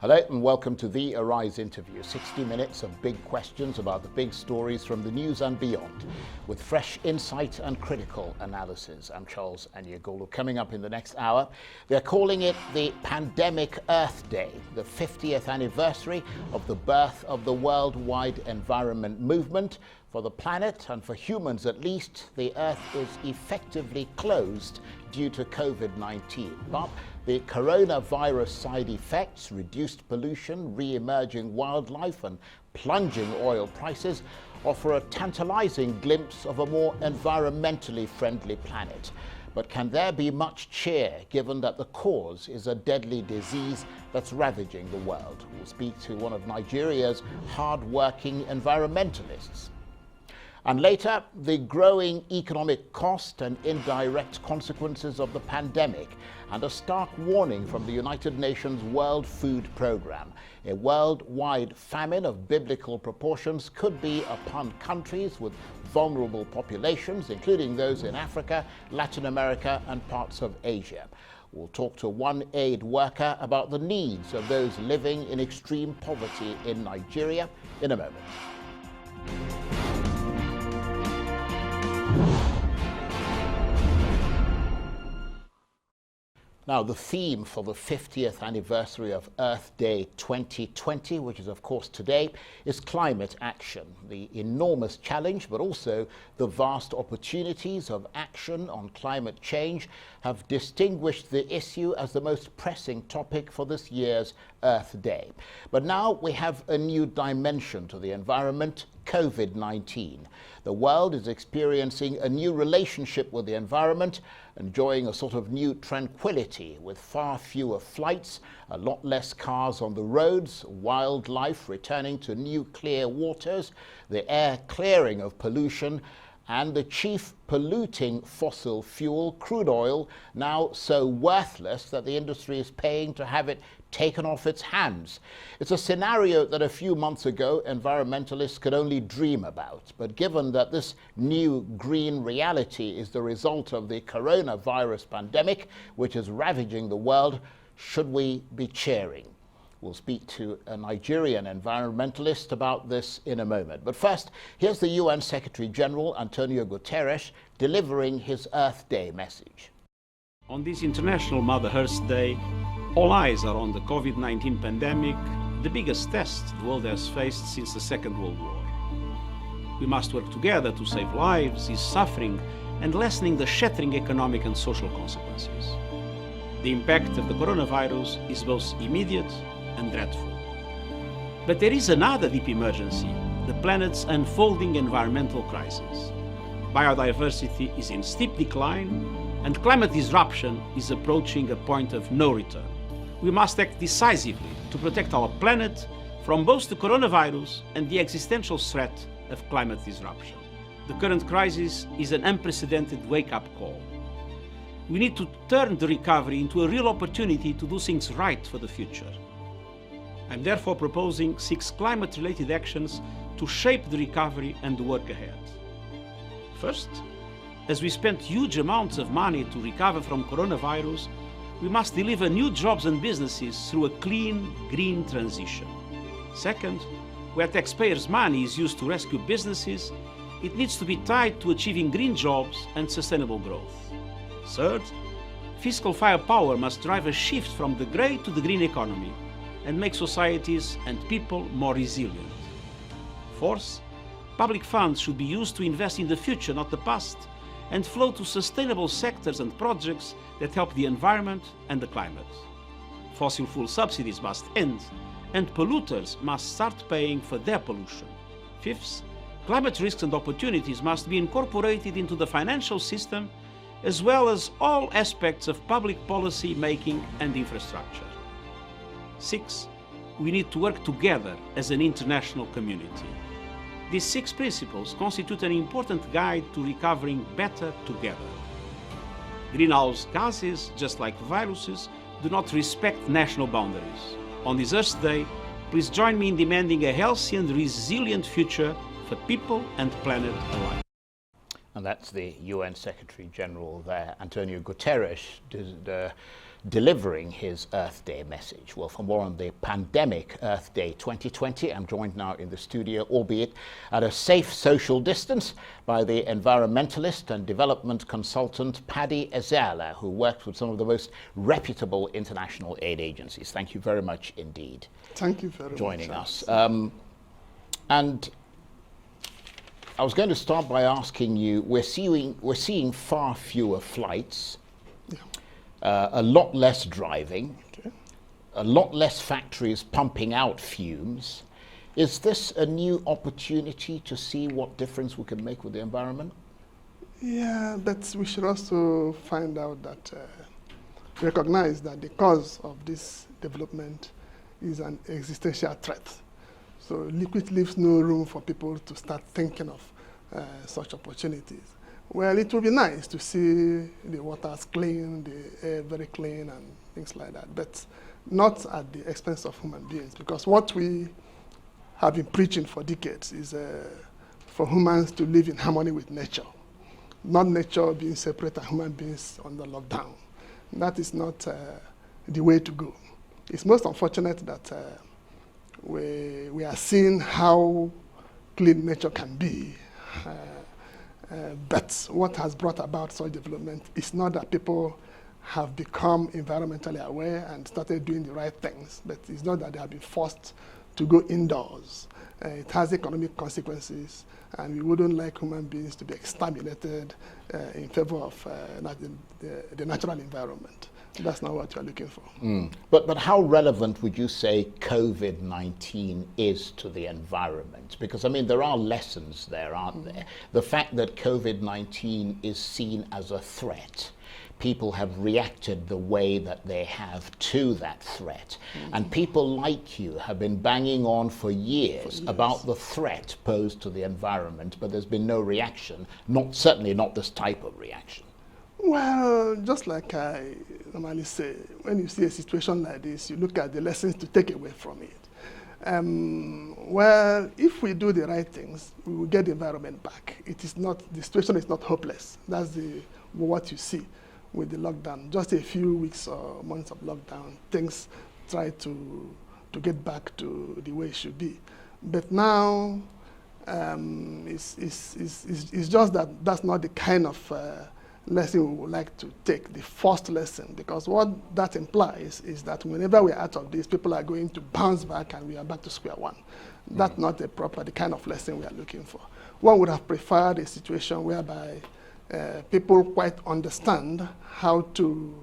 Hello and welcome to the Arise interview. 60 minutes of big questions about the big stories from the news and beyond, with fresh insight and critical analysis. I'm Charles Anyagolu. Coming up in the next hour, they're calling it the Pandemic Earth Day, the 50th anniversary of the birth of the worldwide environment movement. For the planet and for humans at least, the Earth is effectively closed due to COVID-19. But the coronavirus side effects, reduced pollution, re-emerging wildlife and plunging oil prices offer a tantalising glimpse of a more environmentally friendly planet. But can there be much cheer given that the cause is a deadly disease that's ravaging the world? We'll speak to one of Nigeria's hard-working environmentalists. And later, the growing economic cost and indirect consequences of the pandemic, and a stark warning from the United Nations World Food Programme. A worldwide famine of biblical proportions could be upon countries with vulnerable populations, including those in Africa, Latin America, and parts of Asia. We'll talk to one aid worker about the needs of those living in extreme poverty in Nigeria in a moment. Now, the theme for the 50th anniversary of Earth Day 2020, which is of course today, is climate action. The enormous challenge, but also the vast opportunities of action on climate change have distinguished the issue as the most pressing topic for this year's Earth Day. But now we have a new dimension to the environment, COVID-19. The world is experiencing a new relationship with the environment, enjoying a sort of new tranquility with far fewer flights, a lot less cars on the roads, wildlife returning to new clear waters, the air clearing of pollution, and the chief polluting fossil fuel, crude oil, now so worthless that the industry is paying to have it taken off its hands. It's a scenario that a few months ago environmentalists could only dream about. But given that this new green reality is the result of the coronavirus pandemic, which is ravaging the world, should we be cheering? We'll speak to a Nigerian environmentalist about this in a moment. But first, here's the UN Secretary General Antonio Guterres delivering his Earth Day message. On this International Mother Earth Day, all eyes are on the COVID-19 pandemic, the biggest test the world has faced since the Second World War. We must work together to save lives, ease suffering, and lessening the shattering economic and social consequences. The impact of the coronavirus is both immediate and dreadful. But there is another deep emergency, the planet's unfolding environmental crisis. Biodiversity is in steep decline, and climate disruption is approaching a point of no return. We must act decisively to protect our planet from both the coronavirus and the existential threat of climate disruption. The current crisis is an unprecedented wake-up call. We need to turn the recovery into a real opportunity to do things right for the future. I'm therefore proposing 6 climate-related actions to shape the recovery and the work ahead. First, as we spent huge amounts of money to recover from coronavirus, we must deliver new jobs and businesses through a clean, green transition. Second, where taxpayers' money is used to rescue businesses, it needs to be tied to achieving green jobs and sustainable growth. Third, fiscal firepower must drive a shift from the grey to the green economy and make societies and people more resilient. Fourth, public funds should be used to invest in the future, not the past, and flow to sustainable sectors and projects that help the environment and the climate. Fossil fuel subsidies must end, and polluters must start paying for their pollution. Fifth, climate risks and opportunities must be incorporated into the financial system, as well as all aspects of public policy making and infrastructure. 6. We need to work together as an international community. These 6 principles constitute an important guide to recovering better together. Greenhouse gases, just like viruses, do not respect national boundaries. On this Earth Day, please join me in demanding a healthy and resilient future for people and planet alike. And that's the UN Secretary General there, Antonio Guterres, delivering his Earth Day message. Well, for more on the pandemic Earth Day 2020, I'm joined now in the studio, albeit at a safe social distance, by the environmentalist and development consultant Paddy Ezeala, who works with some of the most reputable international aid agencies. Thank you very much indeed. Thank you very much. Joining us. And I was going to start by asking you, we're seeing far fewer flights, a lot less driving, a lot less factories pumping out fumes. Is this a new opportunity to see what difference we can make with the environment? Yeah, but we should also find out that, recognize that the cause of this development is an existential threat. So liquid leaves no room for people to start thinking of such opportunities. Well, it would be nice to see the waters clean, the air very clean and things like that, but not at the expense of human beings, because what we have been preaching for decades is for humans to live in harmony with nature, not nature being separate and human beings under lockdown. That is not the way to go. It's most unfortunate that we are seeing how clean nature can be, but what has brought about such development is not that people have become environmentally aware and started doing the right things, but it's not that they have been forced to go indoors. It has economic consequences, and we wouldn't like human beings to be exterminated in favor of the natural environment. That's not what you're looking for. But how relevant would you say COVID-19 is to the environment? Because, I mean, there are lessons there, aren't there? The fact that COVID-19 is seen as a threat, people have reacted the way that they have to that threat. And people like you have been banging on for years about the threat posed to the environment, but there's been no reaction, certainly not this type of reaction. Well, just like I normally say, when you see a situation like this, you look at the lessons to take away from it. Well, if we do the right things, we will get the environment back. The situation is not hopeless. That's what you see with the lockdown. Just a few weeks or months of lockdown, things try to get back to the way it should be. But now, it's just that that's not the kind of lesson we would like to take, the first lesson, because what that implies is that whenever we're out of this, people are going to bounce back and we are back to square one. That's not the kind of lesson we are looking for. One would have preferred a situation whereby people quite understand how to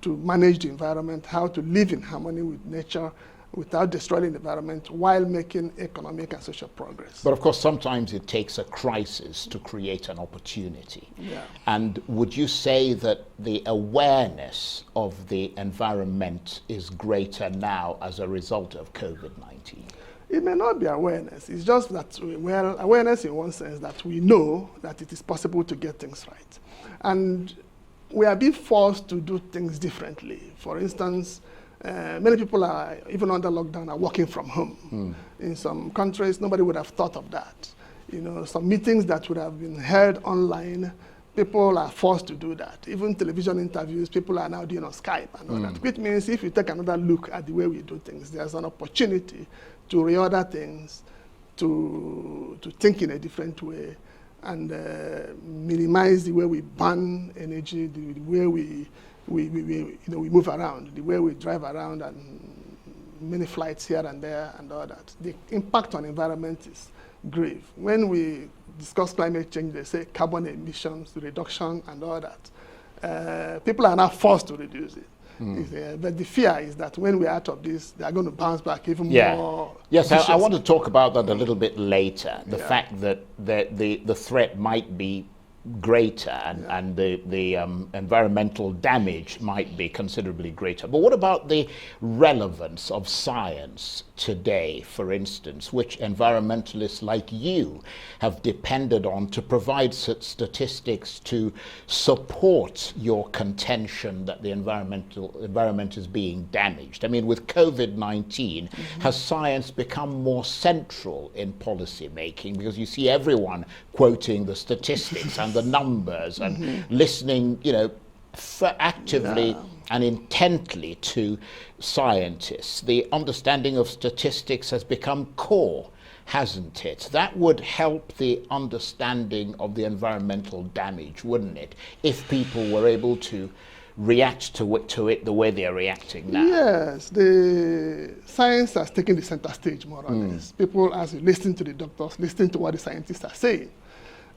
manage the environment, how to live in harmony with nature without destroying the environment while making economic and social progress. But of course, sometimes it takes a crisis to create an opportunity. And would you say that the awareness of the environment is greater now as a result of COVID-19? It may not be awareness. It's just that, well, awareness in one sense that we know that it is possible to get things right. And we are being forced to do things differently. For instance, many people are, even under lockdown, are working from home. In some countries, nobody would have thought of that. You know, some meetings that would have been held online, people are forced to do that. Even television interviews, people are now doing on Skype and all that. Which means if you take another look at the way we do things, there's an opportunity to reorder things, to think in a different way, and minimize the way we burn energy, the way we move around, the way we drive around, and many flights here and there and all that. The impact on environment is grave. When we discuss climate change, they say carbon emissions reduction and all that. People are now forced to reduce it. But the fear is that when we're out of this, they are going to bounce back even more. Yes, I want to talk about that a little bit later. The fact that the threat might be greater, and the environmental damage might be considerably greater. But what about the relevance of science today, for instance, which environmentalists like you have depended on to provide statistics to support your contention that the environment is being damaged? I mean, with COVID-19, has science become more central in policy making? Because you see everyone quoting the statistics and the numbers and listening, actively and intently to scientists. The understanding of statistics has become core, hasn't it? That would help the understanding of the environmental damage, wouldn't it, if people were able to react to it the way they are reacting now? Yes, the science has taken the center stage, more or less. People, as you listen to the doctors, listen to what the scientists are saying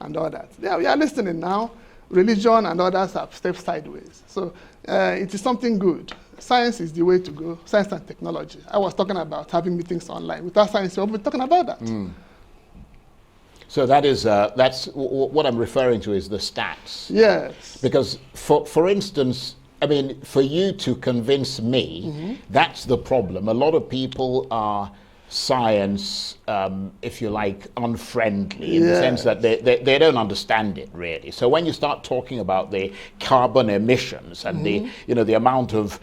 and all that. Yeah, we are listening now. Religion and others have stepped sideways. So it is something good. Science is the way to go, science and technology. I was talking about having meetings online. Without science, we won't be talking about that. So that's what I'm referring to is the stats. Yes. Because for instance, I mean, for you to convince me, that's the problem. A lot of people are science, if you like, unfriendly in the sense that they don't understand it really. So when you start talking about the carbon emissions and the amount of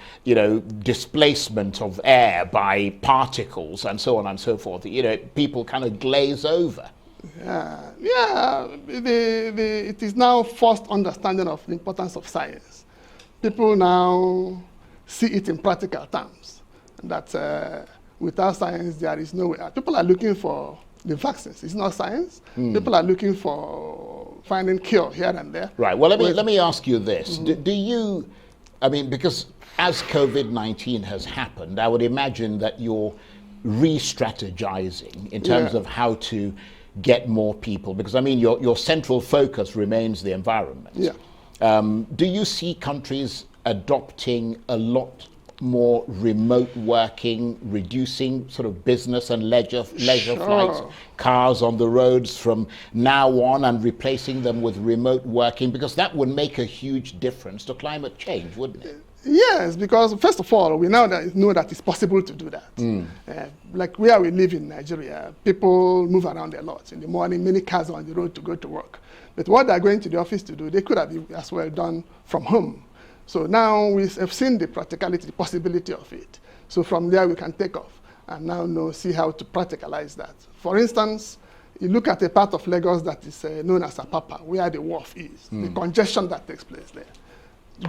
displacement of air by particles and so on and so forth, people kind of glaze over. It is now first understanding of the importance of science. People now see it in practical terms, that without science there is no way. People are looking for the vaccines. It's not science. People are looking for finding cure here and there. Right. Well, let me ask you this. Do you, I mean, because as COVID-19 has happened, I would imagine that you're re-strategizing in terms of how to get more people, because I mean your central focus remains the environment. Do you see countries adopting a lot more remote working, reducing sort of business and leisure flights, cars on the roads from now on, and replacing them with remote working? Because that would make a huge difference to climate change, wouldn't it? Yes, because first of all, we know that it's possible to do that. Like where we live in Nigeria, people move around a lot. In the morning, many cars are on the road to go to work. But what they're going to the office to do, they could have as well done from home. So now we have seen the practicality, the possibility of it. So from there we can take off and now see how to practicalize that. For instance, you look at a part of Lagos that is known as Apapa, where the wharf is, the congestion that takes place there.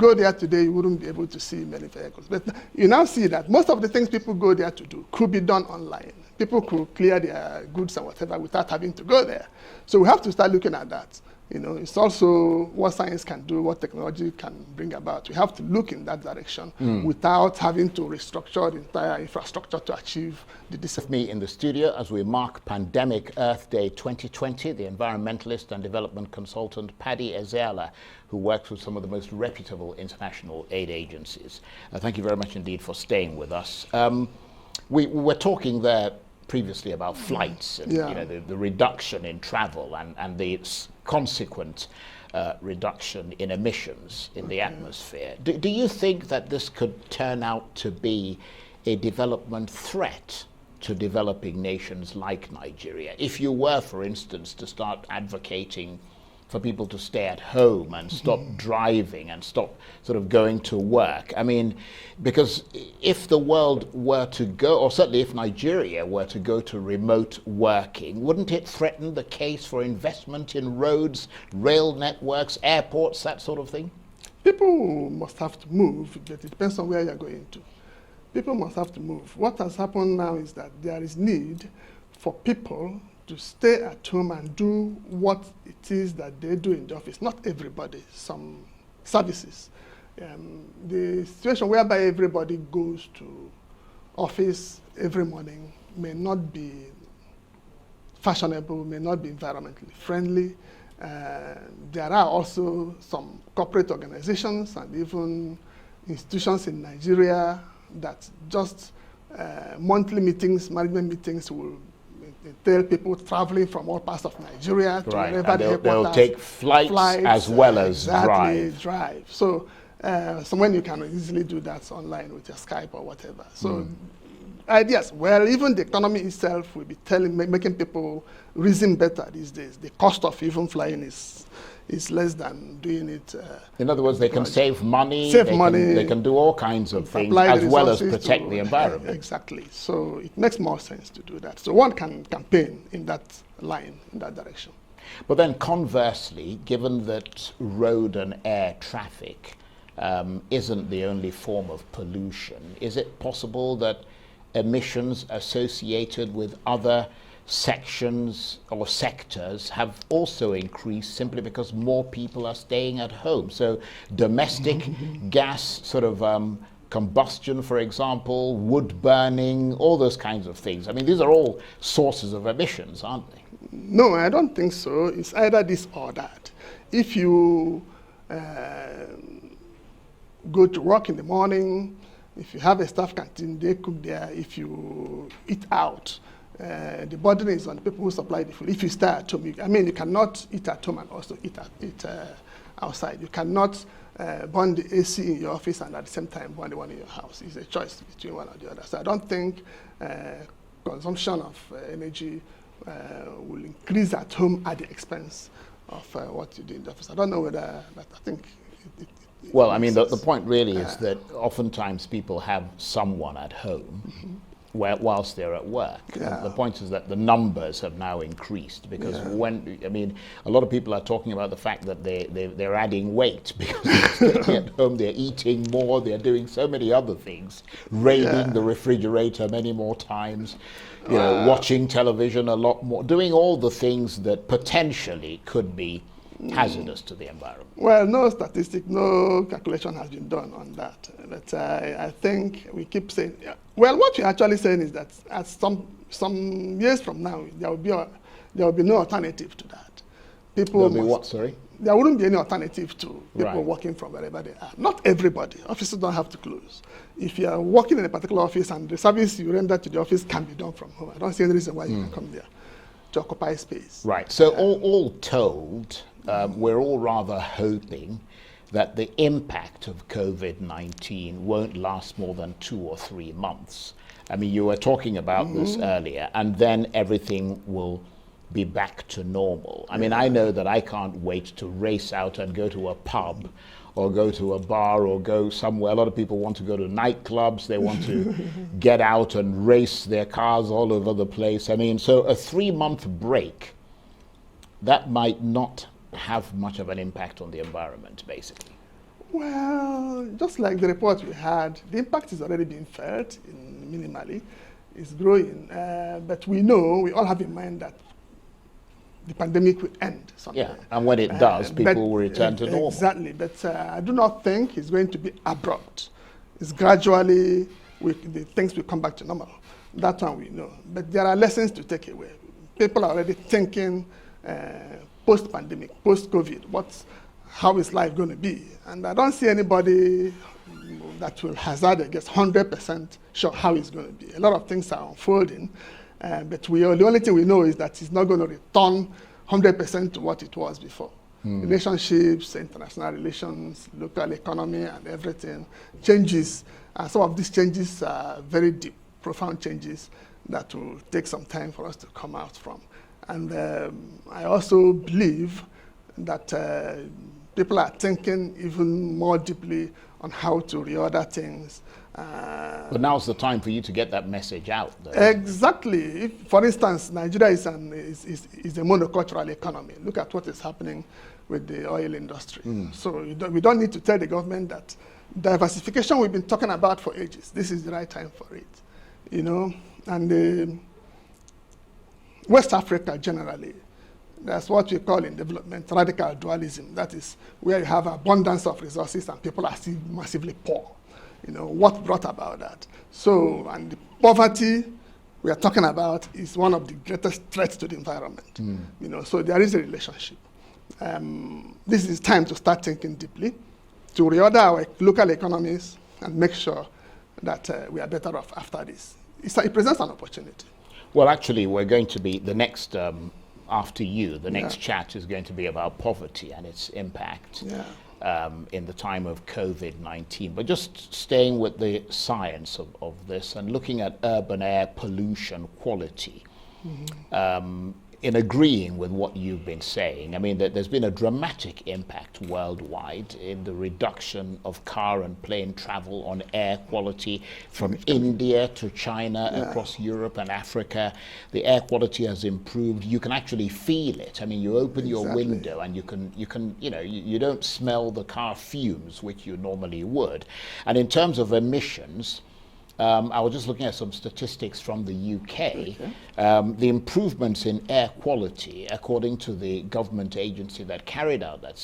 Go there today, you wouldn't be able to see many vehicles. But you now see that most of the things people go there to do could be done online. People could clear their goods and whatever without having to go there. So we have to start looking at that. It's also what science can do, what technology can bring about. We have to look in that direction without having to restructure the entire infrastructure to achieve the With me in the studio as we mark Pandemic Earth Day 2020, the environmentalist and development consultant Paddy Ezeala, who works with some of the most reputable international aid agencies. Thank you very much indeed for staying with us. We were talking there previously about flights and the reduction in travel and the consequent reduction in emissions in the atmosphere. Do you think that this could turn out to be a development threat to developing nations like Nigeria? If you were, for instance, to start advocating for people to stay at home and stop driving and stop sort of going to work. I mean, because if the world were to go, or certainly if Nigeria were to go to remote working, wouldn't it threaten the case for investment in roads, rail networks, airports, that sort of thing? People must have to move, but it depends on where you're going to. People must have to move. What has happened now is that there is need for people to stay at home and do what it is that they do in the office. Not everybody, some services. The situation whereby everybody goes to office every morning may not be fashionable, may not be environmentally friendly. There are also some corporate organizations and even institutions in Nigeria that just monthly meetings, management meetings will They tell people traveling from all parts of Nigeria to Right, wherever and the they'll headquarters. take flights as well as drive. So when you can easily do that online with your Skype or whatever. So ideas, well, even the economy itself will be making people reason better these days. The cost of even flying is less than doing it. In other words, they can save money. They can do all kinds of things as well as protect the environment. Exactly. So it makes more sense to do that. So one can campaign in that line, in that direction. But then conversely, given that road and air traffic isn't the only form of pollution, is it possible that emissions associated with other sections or sectors have also increased simply because more people are staying at home? So domestic gas sort of combustion, for example, wood burning, all those kinds of things. I mean, these are all sources of emissions, aren't they? No, I don't think so. It's either this or that. If you go to work in the morning, if you have a staff canteen, they cook there. If you eat out, the burden is on the people who supply the food. If you stay at home, you cannot eat at home and also eat outside. You cannot burn the AC in your office and at the same time burn the one in your house. It's a choice between one or the other. So I don't think consumption of energy will increase at home at the expense of what you do in the office. I don't know whether, but I think well, I mean, the point really is that oftentimes people have someone at home whilst they're at work. Yeah. The point is that the numbers have now increased because a lot of people are talking about the fact that they're adding weight because they're staying at home, they're eating more, they're doing so many other things, raiding the refrigerator many more times, watching television a lot more, doing all the things that potentially could be hazardous to the environment. Well, no statistic, no calculation has been done on that. But I think we keep saying, well, what you're actually saying is that at some years from now, there will be no alternative to that. There'll be what, sorry? There wouldn't be any alternative to people working from wherever they are. Not everybody. Offices don't have to close. If you are working in a particular office and the service you render to the office can be done from home, I don't see any reason why you can come there to occupy space. Right. So all told, we're all rather hoping that the impact of COVID-19 won't last more than 2 or 3 months. I mean, you were talking about this earlier, and then everything will be back to normal. I mean, I know that I can't wait to race out and go to a pub or go to a bar or go somewhere. A lot of people want to go to nightclubs. They want to get out and race their cars all over the place. I mean, so a 3-month break, that might not have much of an impact on the environment, basically. Well, just like the report we had, the impact is already being felt minimally. It's growing. But we all have in mind that the pandemic will end someday. Yeah, and when it does, people will return to normal. Exactly, but I do not think it's going to be abrupt. It's gradually, the things will come back to normal. That one we know. But there are lessons to take away. People are already thinking post-pandemic, post-COVID, how is life going to be? And I don't see anybody that will hazard a guess 100% sure how it's going to be. A lot of things are unfolding. But the only thing we know is that it's not going to return 100% to what it was before. Relationships, international relations, local economy, and everything changes. And some of these changes are very deep, profound changes that will take some time for us to come out from. And I also believe that people are thinking even more deeply on how to reorder things. But now's the time for you to get that message out, though. Exactly. For instance, Nigeria is a monocultural economy. Look at what is happening with the oil industry. So we don't need to tell the government that diversification we've been talking about for ages. This is the right time for it, And West Africa generally, that's what we call in development radical dualism. That is where you have abundance of resources and people are still massively poor. What brought about that? So, and the poverty we are talking about is one of the greatest threats to the environment. So there is a relationship. This is time to start thinking deeply, to reorder our local economies and make sure that we are better off after this. It presents an opportunity. Well, actually, we're going to be the next, after you, the next chat is going to be about poverty and its impact in the time of COVID-19. But just staying with the science of this and looking at urban air pollution quality, in agreeing with what you've been saying, I mean, there's been a dramatic impact worldwide in the reduction of car and plane travel on air quality from India to China, across Europe and Africa. The air quality has improved. You can actually feel it. I mean, you open your window and you can, you don't smell the car fumes, which you normally would. And in terms of emissions, I was just looking at some statistics from the UK. The improvements in air quality, according to the government agency that carried out that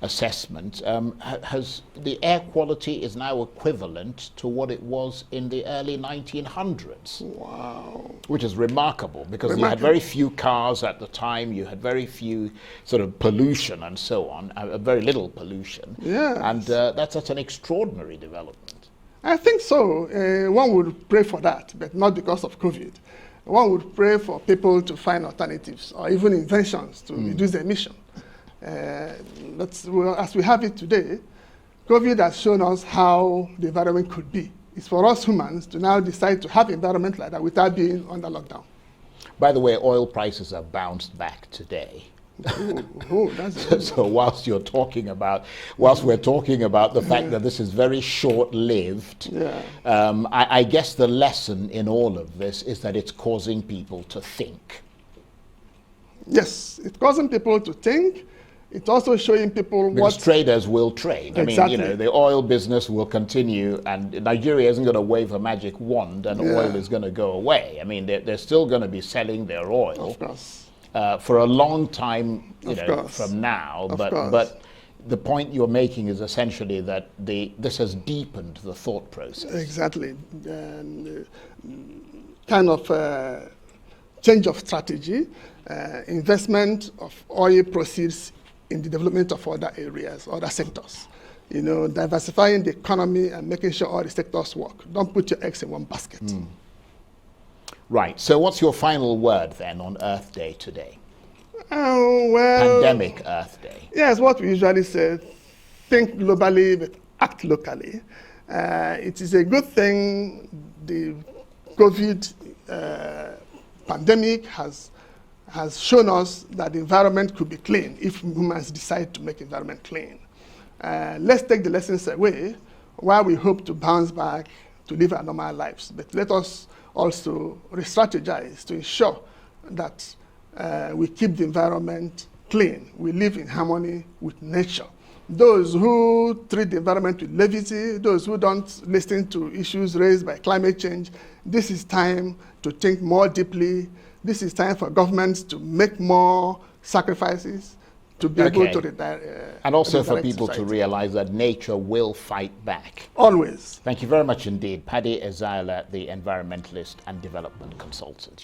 assessment, the air quality is now equivalent to what it was in the early 1900s. Wow. Which is remarkable, because you had very few cars at the time, you had very few sort of pollution and so on, very little pollution. And that's an extraordinary development. I think so. One would pray for that, but not because of COVID. One would pray for people to find alternatives or even inventions to reduce the emission. Well, as we have it today, COVID has shown us how the environment could be. It's for us humans to now decide to have an environment like that without being under lockdown. By the way, oil prices have bounced back today. So whilst we're talking about the fact that this is very short-lived, I guess the lesson in all of this is that it's causing people to think. Yes, it's causing people to think. It's also showing people because traders will trade. Exactly. I mean, the oil business will continue, and Nigeria isn't going to wave a magic wand and oil is going to go away. I mean, they're still going to be selling their oil. Of course. For a long time, from now, but the point you're making is essentially that this has deepened the thought process. Exactly, kind of change of strategy, investment of oil proceeds in the development of other areas, other sectors. Diversifying the economy and making sure all the sectors work. Don't put your eggs in one basket. Right. So what's your final word then on Earth Day today? Well, Pandemic Earth Day. Yes, what we usually say, think globally but act locally. It is a good thing the COVID pandemic has shown us that the environment could be clean if humans decide to make the environment clean. Let's take the lessons away while we hope to bounce back to live our normal lives. But let us also re-strategize to ensure that we keep the environment clean. We live in harmony with nature. Those who treat the environment with levity, those who don't listen to issues raised by climate change, this is time to think more deeply. This is time for governments to make more sacrifices to be able to redirect. And also for people to realize that nature will fight back. Always. Thank you very much indeed. Paddy Ezeala, the environmentalist and development consultant.